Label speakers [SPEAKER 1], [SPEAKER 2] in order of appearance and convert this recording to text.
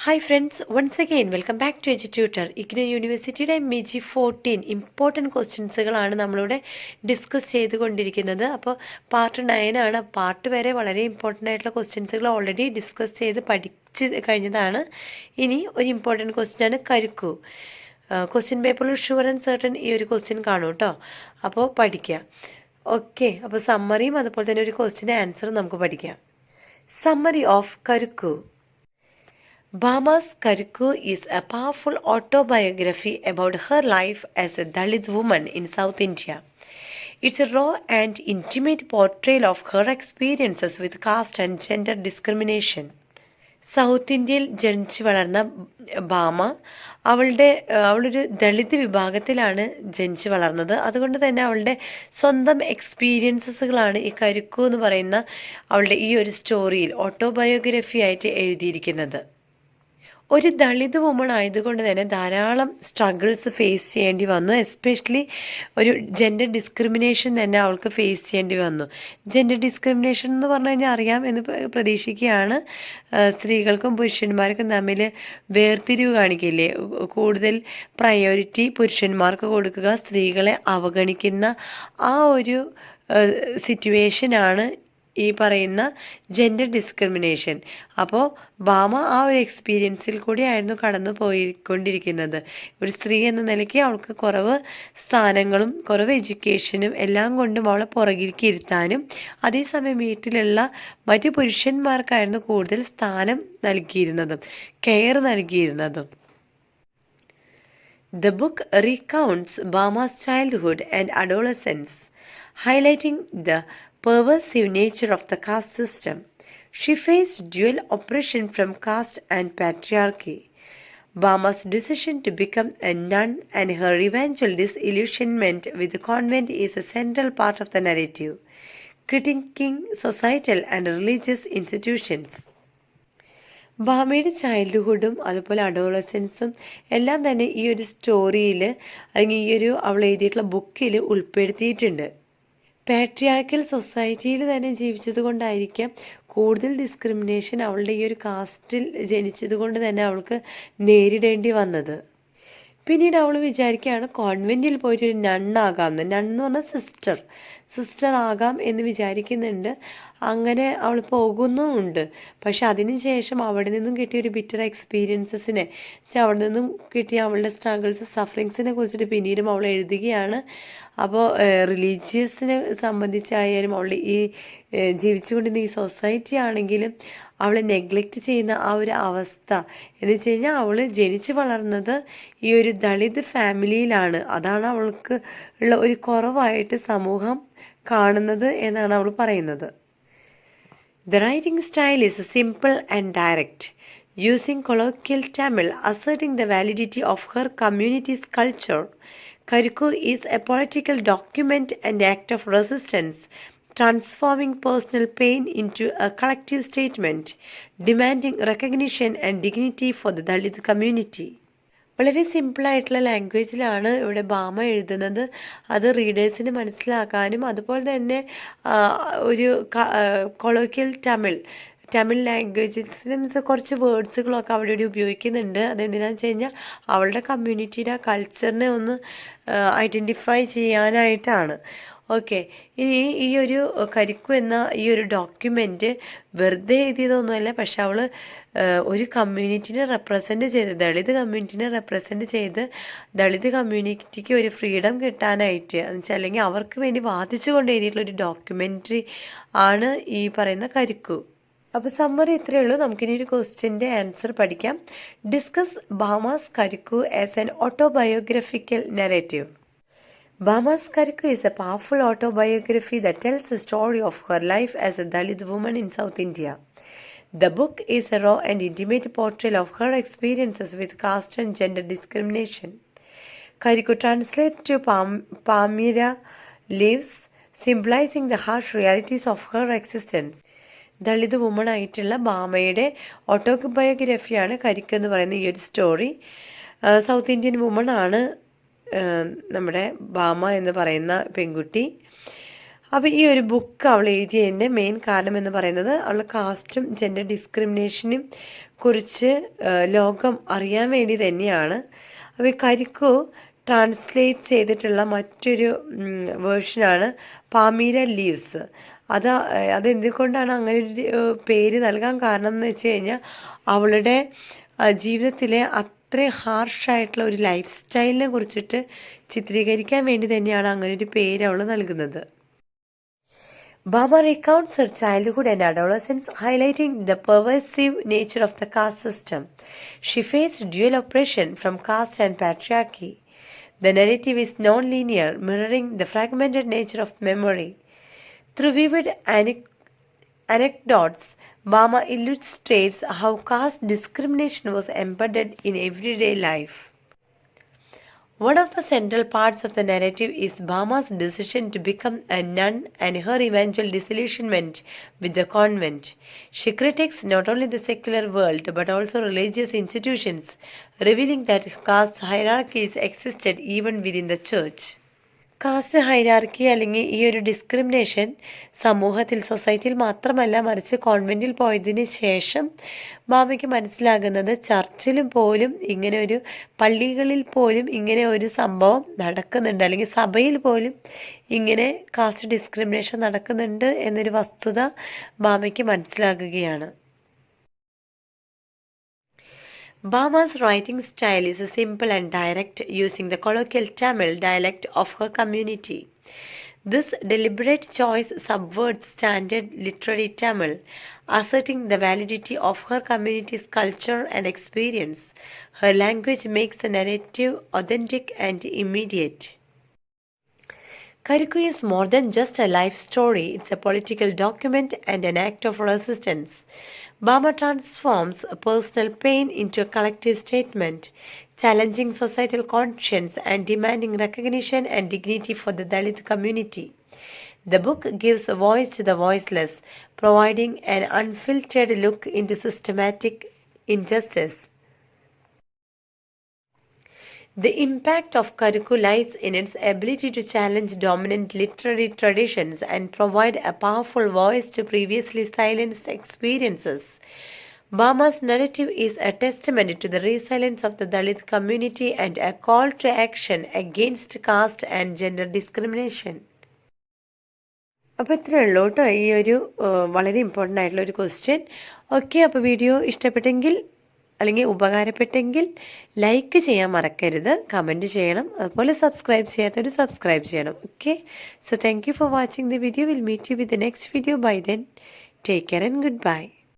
[SPEAKER 1] Hi friends, once again welcome back to EduTutor. IGNOU യൂണിവേഴ്സിറ്റിയുടെ MEG 14 important ക്വസ്റ്റ്യൻസുകളാണ് നമ്മളിവിടെ discuss ചെയ്തുകൊണ്ടിരിക്കുന്നത്. അപ്പോൾ പാർട്ട് 9 ആണ്. പാർട്ട് വരെ വളരെ ഇമ്പോർട്ടൻ്റ് ആയിട്ടുള്ള ക്വസ്റ്റ്യൻസുകൾ ഓൾറെഡി ഡിസ്കസ് ചെയ്ത് പഠിച്ച് കഴിഞ്ഞതാണ്. ഇനി ഒരു ഇമ്പോർട്ടൻറ്റ് ക്വസ്റ്റ്യൻ ആണ് കരുക്കു. ക്വസ്റ്റ്യൻ പേപ്പറിൽ ഷുവർ ആൻഡ് സർട്ടൻ ഈ ഒരു ക്വസ്റ്റ്യൻ കാണും കേട്ടോ. അപ്പോൾ പഠിക്കുക. ഓക്കെ, അപ്പോൾ സമ്മറിയും അതുപോലെ തന്നെ ഒരു ക്വസ്റ്റ്യൻ്റെ ആൻസറും നമുക്ക് പഠിക്കാം. Summary of Karukku. Bhama's Karikku is a powerful autobiography about her life as a Dalit woman in South India. It's a raw and intimate portrayal of her experiences with caste and gender discrimination. South ഇന്ത്യയിൽ ജനിച്ചു വളർന്ന ഭാമ അവളൊരു ദളിത് വിഭാഗത്തിലാണ് ജനിച്ചു വളർന്നത്. അതുകൊണ്ട് തന്നെ അവളുടെ സ്വന്തം എക്സ്പീരിയൻസസുകളാണ് ഈ കരുക്കു എന്ന് പറയുന്ന അവളുടെ ഈ ഒരു സ്റ്റോറിയിൽ ഓട്ടോബയോഗ്രഫി ആയിട്ട് എഴുതിയിരിക്കുന്നത്. ഒരു ദളിത് വുമൺ ആയതുകൊണ്ട് തന്നെ ധാരാളം സ്ട്രഗിൾസ് ഫേസ് ചെയ്യേണ്ടി വന്നു. എസ്പെഷ്യലി ഒരു ജെൻഡർ ഡിസ്ക്രിമിനേഷൻ തന്നെ അവൾക്ക് ഫേസ് ചെയ്യേണ്ടി വന്നു. ജെൻഡർ ഡിസ്ക്രിമിനേഷൻ എന്ന് പറഞ്ഞു കഴിഞ്ഞാൽ അറിയാം എന്ന് പ്രതീക്ഷിക്കുകയാണ്. സ്ത്രീകൾക്കും പുരുഷന്മാർക്കും തമ്മിൽ വേർതിരിവ് കാണിക്കില്ലേ, കൂടുതൽ പ്രയോറിറ്റി പുരുഷന്മാർക്ക് കൊടുക്കുക, സ്ത്രീകളെ അവഗണിക്കുന്ന ആ ഒരു സിറ്റുവേഷനാണ് ഈ പറയുന്ന ജെൻഡർ ഡിസ്ക്രിമിനേഷൻ. അപ്പോൾ ഭാമ ആ ഒരു എക്സ്പീരിയൻസിൽ കൂടിയായിരുന്നു കടന്നു പോയിക്കൊണ്ടിരിക്കുന്നത്. ഒരു സ്ത്രീ എന്ന നിലയ്ക്ക് അവൾക്ക് കുറവ് സ്ഥാനങ്ങളും കുറവ് എഡ്യൂക്കേഷനും എല്ലാം കൊണ്ടും അവളെ പുറകിലേക്ക് ഇരുത്താനും അതേസമയം വീട്ടിലുള്ള മറ്റു പുരുഷന്മാർക്കായിരുന്നു കൂടുതൽ സ്ഥാനം നൽകിയിരുന്നതും care നൽകിയിരുന്നതും. The book recounts Bhama's childhood and adolescence, highlighting the pervasive nature of the caste system. She faced dual oppression from caste and patriarchy. Bhama's decision to become a nun and her eventual disillusionment with the convent is a central part of the narrative, critiquing societal and religious institutions. ഭാമയുടെ ചൈൽഡ്ഹുഡും അതുപോലെ അഡോളസൻസും എല്ലാം തന്നെ ഈ ഒരു സ്റ്റോറിയിൽ അല്ലെങ്കിൽ ഈ ഒരു അവൾ എഴുതിയിട്ടുള്ള ബുക്കിൽ ഉൾപ്പെടുത്തിയിട്ടുണ്ട്. പാട്രിയാർക്കൽ സൊസൈറ്റിയിൽ തന്നെ ജീവിച്ചത് കൊണ്ടായിരിക്കാം കൂടുതൽ ഡിസ്ക്രിമിനേഷൻ അവളുടെ ഈ ഒരു കാസ്റ്റിൽ ജനിച്ചത് കൊണ്ട് തന്നെ അവൾക്ക് നേരിടേണ്ടി വന്നത്. പിന്നീട് അവൾ വിചാരിക്കുകയാണ് കോൺവെൻറ്റിൽ പോയിട്ട് ഒരു നണ്ണാകാമെന്ന്. നണ്ണെന്ന് പറഞ്ഞാൽ സിസ്റ്റർ ആകാം എന്ന് വിചാരിക്കുന്നുണ്ട്. അങ്ങനെ അവൾ പോകുന്നുമുണ്ട്. പക്ഷെ അതിന് ശേഷം അവിടെ നിന്നും കിട്ടിയ ഒരു ബിറ്റർ എക്സ്പീരിയൻസസിനെ അവിടെ നിന്നും കിട്ടിയ അവളുടെ സ്ട്രഗിൾസ് സഫറിങ്സിനെ കുറിച്ചിട്ട് പിന്നീടും അവൾ എഴുതുകയാണ്. അപ്പോൾ റിലീജിയസിനെ സംബന്ധിച്ചായാലും അവൾ ഈ ജീവിച്ചുകൊണ്ടിരുന്ന ഈ സൊസൈറ്റി ആണെങ്കിലും അവളെ നെഗ്ലക്റ്റ് ചെയ്യുന്ന ആ ഒരു അവസ്ഥ എന്ന് വെച്ച് കഴിഞ്ഞാൽ അവൾ ജനിച്ചു വളർന്നത് ഈ ഒരു ദളിത് ഫാമിലിയിലാണ്. അതാണ് അവൾക്ക് ഉള്ള ഒരു കുറവായിട്ട് സമൂഹം കാണുന്നത് എന്നാണ് അവൾ പറയുന്നത്. The writing style is simple and direct, using colloquial Tamil, asserting the validity of her community's culture. Karikku is a political document and act of resistance, transforming personal pain into a collective statement, demanding recognition and dignity for the Dalit community. വളരെ സിമ്പിളായിട്ടുള്ള ലാംഗ്വേജിലാണ് ഇവിടെ ഭാമ എഴുതുന്നത്. അത് റീഡേഴ്സിന് മനസ്സിലാക്കാനും അതുപോലെ തന്നെ ഒരു colloquial Tamil ലാംഗ്വേജസിന് means കുറച്ച് വേർഡ്സുകളൊക്കെ അവിടെ ഇവിടെ ഉപയോഗിക്കുന്നുണ്ട്. അതെന്തിനാണെന്ന് വെച്ച് കഴിഞ്ഞാൽ അവളുടെ കമ്മ്യൂണിറ്റിയുടെ കൾച്ചറിനെ ഒന്ന് ഐഡൻറ്റിഫൈ ചെയ്യാനായിട്ടാണ്. ഓക്കെ, ഇനി ഈ ഒരു കരിക്കു എന്ന ഈ ഒരു ഡോക്യുമെൻ്റ് വെറുതെ എഴുതിയതൊന്നുമല്ല. പക്ഷെ അവൾ ഒരു കമ്മ്യൂണിറ്റിനെ റെപ്രസെൻ്റ് ചെയ്ത് ദളിത് കമ്മ്യൂണിറ്റിനെ റെപ്രസെൻ്റ് ചെയ്ത് ദളിത് കമ്മ്യൂണിറ്റിക്ക് ഒരു ഫ്രീഡം കിട്ടാനായിട്ട് എന്നുവെച്ചാൽ അല്ലെങ്കിൽ അവർക്ക് വേണ്ടി വാദിച്ചുകൊണ്ട് എഴുതിയിട്ടുള്ള ഒരു ഡോക്യുമെൻ്ററി ആണ് ഈ പറയുന്ന കരിക്കു. അപ്പോൾ സമ്മറി ഇത്രയേ ഉള്ളൂ. നമുക്കിനി ഒരു ക്വസ്റ്റ്യൻ്റെ ആൻസർ പഠിക്കാം. Discuss Bama's Karukku as an autobiographical narrative. Bhama's Karikku is a powerful autobiography that tells the story of her life as a Dalit woman in South India. The book is a raw and intimate portrayal of her experiences with caste and gender discrimination. Karikku translates to Pamira lives, symbolizing the harsh realities of her existence. Dalit woman ആയിട്ടുള്ള ഭാമയുടെ ഓട്ടോബയോഗ്രഫിയാണ് കരിക്കു എന്ന് പറയുന്ന ഈ ഒരു story. South Indian woman ആണ് നമ്മുടെ ഭാമ എന്ന് പറയുന്ന പെൺകുട്ടി. അപ്പോൾ ഈ ഒരു ബുക്ക് അവൾ എഴുതിയതിൻ്റെ മെയിൻ കാരണം എന്ന് പറയുന്നത് അവൾ കാസ്റ്റും ജെൻഡർ ഡിസ്ക്രിമിനേഷനും കുറിച്ച് ലോകം അറിയാൻ വേണ്ടി തന്നെയാണ്. അപ്പോൾ ഈ കരിക്കു ട്രാൻസ്ലേറ്റ് ചെയ്തിട്ടുള്ള മറ്റൊരു വേർഷനാണ് പാമീര ലീവ്സ്. അതെന്തുകൊണ്ടാണ് അങ്ങനെ ഒരു പേര് നൽകാൻ കാരണം എന്ന് വെച്ച് കഴിഞ്ഞാൽ അവളുടെ ജീവിതത്തിലെ അത്രയും ഹാർഷായിട്ടുള്ള ഒരു ലൈഫ് സ്റ്റൈലിനെ കുറിച്ചിട്ട് ചിത്രീകരിക്കാൻ വേണ്ടി തന്നെയാണ് അങ്ങനെ ഒരു പേര് അവൾ നൽകുന്നത്. Bama recounts her childhood and adolescence, highlighting the pervasive nature of the caste system. She faced dual oppression from caste and patriarchy. The narrative is non-linear, mirroring the fragmented nature of memory. Through vivid anecdotes, Bama illustrates how caste discrimination was embedded in everyday life. One of the central parts of the narrative is Bama's decision to become a nun and her eventual disillusionment with the convent. She critiques not only the secular world but also religious institutions, revealing that caste hierarchies existed even within the church. Caste hierarchy അല്ലെങ്കിൽ ഈ ഒരു discrimination സമൂഹത്തിൽ, സൊസൈറ്റിയിൽ മാത്രമല്ല മറിച്ച് കോൺവെൻറ്റിൽ പോയതിന് ശേഷം ബാമയ്ക്ക് മനസ്സിലാകുന്നത് ചർച്ചിലും പോലും ഇങ്ങനെ ഒരു, പള്ളികളിൽ പോലും ഇങ്ങനെ ഒരു സംഭവം നടക്കുന്നുണ്ട്, അല്ലെങ്കിൽ സഭയിൽ പോലും ഇങ്ങനെ കാസ്റ്റ് ഡിസ്ക്രിമിനേഷൻ നടക്കുന്നുണ്ട് എന്നൊരു വസ്തുത ബാമയ്ക്ക് മനസ്സിലാകുകയാണ്. Bama's writing style is simple and direct, using the colloquial Tamil dialect of her community. This deliberate choice subverts standard literary Tamil, asserting the validity of her community's culture and experience. Her language makes the narrative authentic and immediate. Karikku is more than just a life story, it's a political document and an act of resistance. Bama transforms personal pain into a collective statement, challenging societal conscience and demanding recognition and dignity for the Dalit community. The book gives a voice to the voiceless, providing an unfiltered look into systematic injustice. The impact of Karikku lies in its ability to challenge dominant literary traditions and provide a powerful voice to previously silenced experiences. Bama's narrative is a testament to the resilience of the Dalit community and a call to action against caste and gender discrimination. അപ്പോൾ ഇത്രയേ ഉള്ളൂ കേട്ടോ ഈ ഒരു വളരെ important ആയിട്ടുള്ള ഒരു question. Okay, അപ്പോൾ വീഡിയോ ഇഷ്ടപ്പെട്ടെങ്കിൽ അല്ലെങ്കിൽ ഉപകാരപ്പെട്ടെങ്കിൽ ലൈക്ക് ചെയ്യാൻ മറക്കരുത്, കമൻറ്റ് ചെയ്യണം, അതുപോലെ സബ്സ്ക്രൈബ് ചെയ്യാത്തവർ സബ്സ്ക്രൈബ് ചെയ്യണം. Okay, so thank you for watching the video. Will meet you with the next video. Bye then, take care and good bye.